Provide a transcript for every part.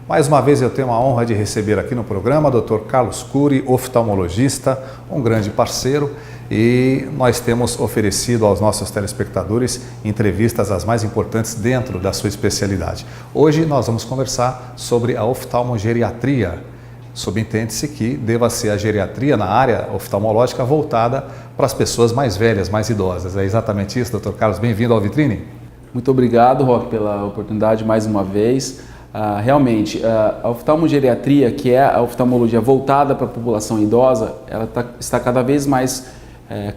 Mais uma vez eu tenho a honra de receber aqui no programa o Dr. Carlos Cury, oftalmologista, um grande parceiro, e nós temos oferecido aos nossos telespectadores entrevistas as mais importantes dentro da sua especialidade. Hoje nós vamos conversar sobre a oftalmogeriatria. Subentende-se que deva ser a geriatria na área oftalmológica voltada para as pessoas mais velhas, mais idosas. É exatamente isso, Dr. Carlos? Bem-vindo ao Vitrine. Muito obrigado, Roque, pela oportunidade mais uma vez. Realmente, a oftalmogeriatria, que é a oftalmologia voltada para a população idosa, ela está cada vez mais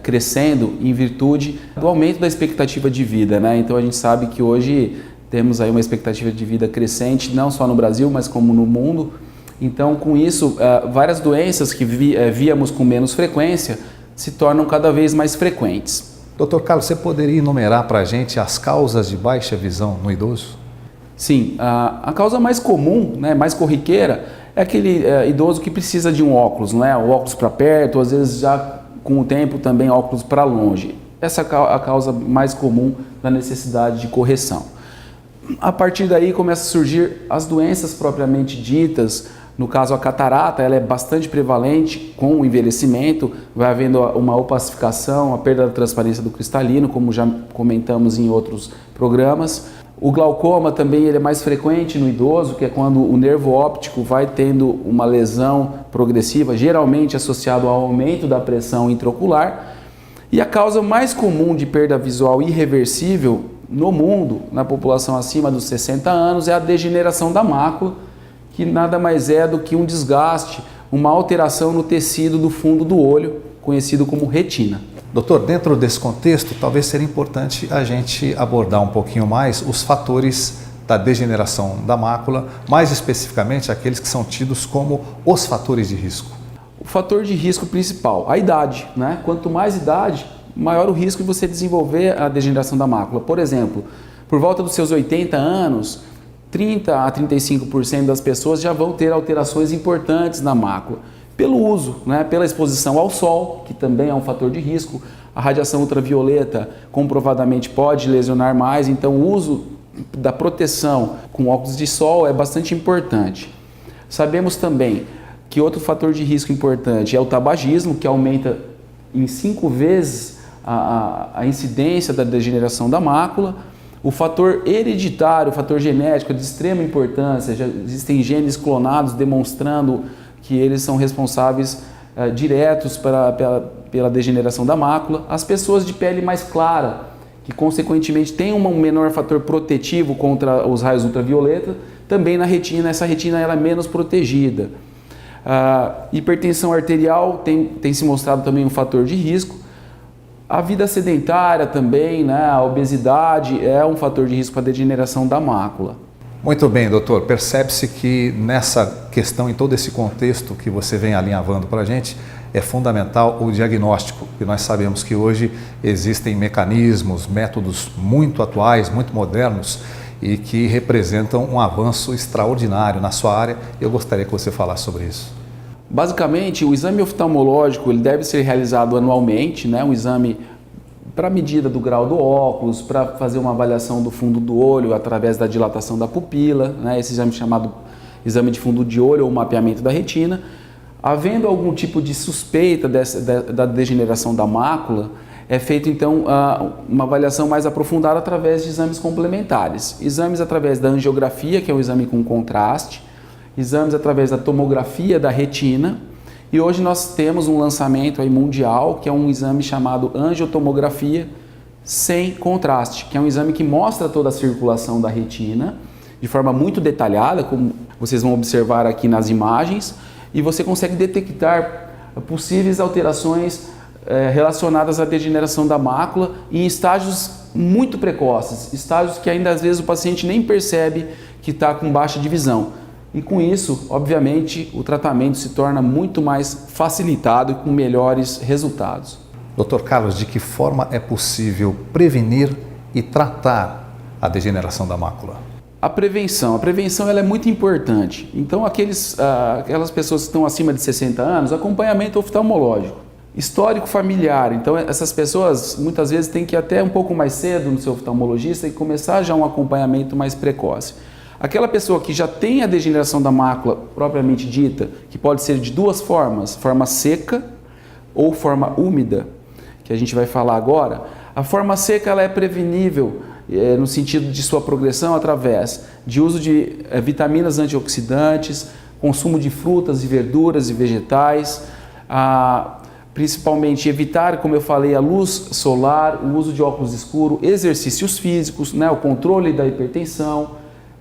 crescendo em virtude do aumento da expectativa de vida, né? Então a gente sabe que hoje temos aí uma expectativa de vida crescente, não só no Brasil, mas como no mundo. Então, com isso, várias doenças que víamos com menos frequência se tornam cada vez mais frequentes. Dr. Carlos, você poderia enumerar para a gente as causas de baixa visão no idoso? Sim, a causa mais comum, né, mais corriqueira, é aquele idoso que precisa de um óculos, né, o óculos para perto, às vezes já com o tempo também óculos para longe. Essa é a causa mais comum da necessidade de correção. A partir daí começam a surgir as doenças propriamente ditas. No caso, a catarata, ela é bastante prevalente com o envelhecimento, vai havendo uma opacificação, a perda da transparência do cristalino, como já comentamos em outros programas. O glaucoma também ele é mais frequente no idoso, que é quando o nervo óptico vai tendo uma lesão progressiva, geralmente associado ao aumento da pressão intraocular. E a causa mais comum de perda visual irreversível no mundo, na população acima dos 60 anos, é a degeneração da mácula, que nada mais é do que um desgaste, uma alteração no tecido do fundo do olho, conhecido como retina. Doutor, dentro desse contexto, talvez seria importante a gente abordar um pouquinho mais os fatores da degeneração da mácula, mais especificamente aqueles que são tidos como os fatores de risco. O fator de risco principal, a idade, né? Quanto mais idade, maior o risco de você desenvolver a degeneração da mácula. Por exemplo, por volta dos seus 80 anos, 30 a 35% das pessoas já vão ter alterações importantes na mácula. Pelo uso, né, pela exposição ao sol, que também é um fator de risco, a radiação ultravioleta comprovadamente pode lesionar mais, então o uso da proteção com óculos de sol é bastante importante. Sabemos também que outro fator de risco importante é o tabagismo, que aumenta em 5 vezes a incidência da degeneração da mácula. O fator hereditário, o fator genético é de extrema importância, já existem genes clonados demonstrando que eles são responsáveis diretos pela degeneração da mácula. As pessoas de pele mais clara, que consequentemente têm um menor fator protetivo contra os raios ultravioleta, também na retina, essa retina ela é menos protegida. Hipertensão arterial tem se mostrado também um fator de risco. A vida sedentária também, né, a obesidade é um fator de risco para a degeneração da mácula. Muito bem, doutor. Percebe-se que nessa questão, em todo esse contexto que você vem alinhavando para a gente, é fundamental o diagnóstico, e nós sabemos que hoje existem mecanismos, métodos muito atuais, muito modernos e que representam um avanço extraordinário na sua área. Eu gostaria que você falasse sobre isso. Basicamente, o exame oftalmológico ele deve ser realizado anualmente, né? Um exame para medida do grau do óculos, para fazer uma avaliação do fundo do olho através da dilatação da pupila, né? Esse exame chamado exame de fundo de olho ou mapeamento da retina. Havendo algum tipo de suspeita da degeneração da mácula, é feito então uma avaliação mais aprofundada através de exames complementares. Exames através da angiografia, que é um exame com contraste, exames através da tomografia da retina, e hoje nós temos um lançamento aí mundial, que é um exame chamado angiotomografia sem contraste, que é um exame que mostra toda a circulação da retina de forma muito detalhada, como vocês vão observar aqui nas imagens, e você consegue detectar possíveis alterações relacionadas à degeneração da mácula em estágios muito precoces, estágios que ainda às vezes o paciente nem percebe que está com baixa de visão. E com isso, obviamente, o tratamento se torna muito mais facilitado e com melhores resultados. Dr. Carlos, de que forma é possível prevenir e tratar a degeneração da mácula? A prevenção ela é muito importante. Então, aquelas pessoas que estão acima de 60 anos, acompanhamento oftalmológico. Histórico familiar, então essas pessoas muitas vezes têm que ir até um pouco mais cedo no seu oftalmologista e começar já um acompanhamento mais precoce. Aquela pessoa que já tem a degeneração da mácula propriamente dita, que pode ser de duas formas, forma seca ou forma úmida, que a gente vai falar agora. A forma seca ela é prevenível no sentido de sua progressão através de uso de vitaminas antioxidantes, consumo de frutas e verduras e vegetais, principalmente evitar, como eu falei, a luz solar, o uso de óculos escuros, exercícios físicos, né, o controle da hipertensão.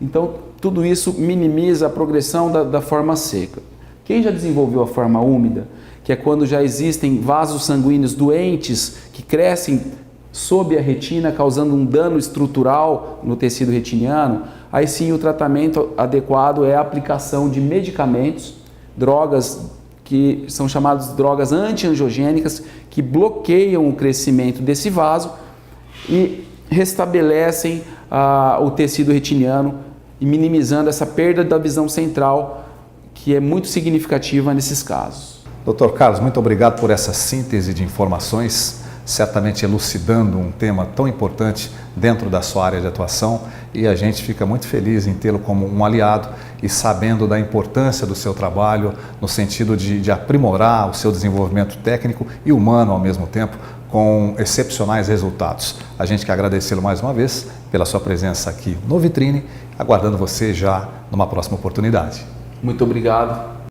Então, tudo isso minimiza a progressão da forma seca. Quem já desenvolveu a forma úmida, que é quando já existem vasos sanguíneos doentes que crescem sob a retina, causando um dano estrutural no tecido retiniano, aí sim o tratamento adequado é a aplicação de medicamentos, drogas que são chamadas drogas antiangiogênicas, que bloqueiam o crescimento desse vaso e restabelecem o tecido retiniano e minimizando essa perda da visão central, que é muito significativa nesses casos. Dr. Carlos, muito obrigado por essa síntese de informações, certamente elucidando um tema tão importante dentro da sua área de atuação, e a gente fica muito feliz em tê-lo como um aliado e sabendo da importância do seu trabalho no sentido de aprimorar o seu desenvolvimento técnico e humano ao mesmo tempo, com excepcionais resultados. A gente quer agradecê-lo mais uma vez pela sua presença aqui no Vitrine, aguardando você já numa próxima oportunidade. Muito obrigado.